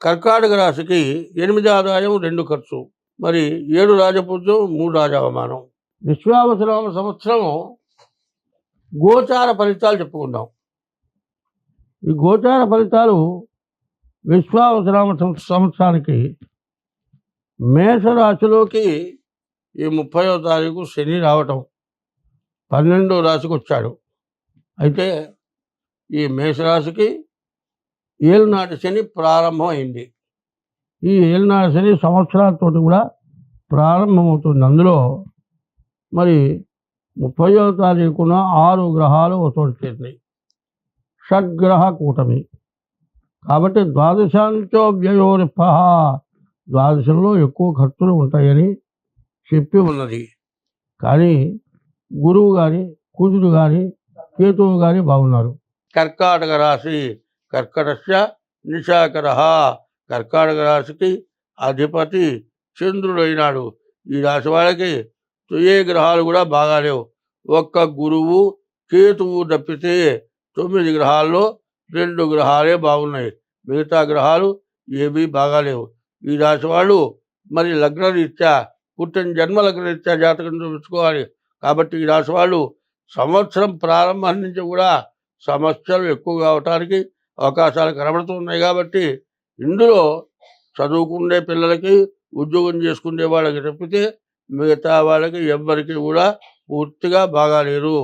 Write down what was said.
కర్కాటక రాశికి 8 ఆదాయం 2 ఖర్చు, మరి 7 రాజపూజ్యం 3 రాజావమానం. విశ్వావసునామ సంవత్సరం గోచార ఫలితాలు చెప్పుకుందాం. ఈ గోచార ఫలితాలు విశ్వావసునామ సంవత్సరానికి మేషరాశిలోకి ఈ 30వ తారీఖు శని రావటం 12వ రాశికి వచ్చాడు. అయితే ఈ మేషరాశికి ఏలునాటి శని ప్రారంభం అయింది. ఈ ఏలునాటి శని సంవత్సరాలతో కూడా ప్రారంభమవుతుంది. అందులో మరి 30వ తారీఖున 6 గ్రహాలు ఒకచోట చేరినాయి. షడ్గ్రహ కూటమి కాబట్టి ద్వాదశాంతో వ్యయోరిప, ద్వాదశంలో ఎక్కువ ఖర్చులు ఉంటాయని చెప్పి ఉన్నది. కానీ గురువు కానీ కుజుడు కానీ కేతువు కానీ బాగున్నారు. కర్కాటక రాశి కర్కటస్య నిశాకర, కర్కాటక రాశికి అధిపతి చంద్రుడు అయినాడు. ఈ రాశి వాళ్ళకి ఏ గ్రహాలు కూడా బాగాలేవు. ఒక్క గురువు కేతువు తప్పితే 9 గ్రహాల్లో 2 గ్రహాలే బాగున్నాయి. మిగతా గ్రహాలు ఏమీ బాగాలేవు. ఈ రాశి వాళ్ళు మరి లగ్నరీత్యా పుట్టిన జన్మ లగ్నరీత్యా జాతకం చూపించుకోవాలి. కాబట్టి ఈ రాశి వాళ్ళు సంవత్సరం ప్రారంభం నుంచి కూడా సమస్యలు ఎక్కువ కావటానికి అవకాశాలు కనబడుతున్నాయి. కాబట్టి ఇందులో చదువుకునే పిల్లలకి, ఉద్యోగం చేసుకునే వాళ్ళకి తప్పితే మిగతా వాళ్ళకి ఎవ్వరికి కూడా పూర్తిగా బాగాలేరు.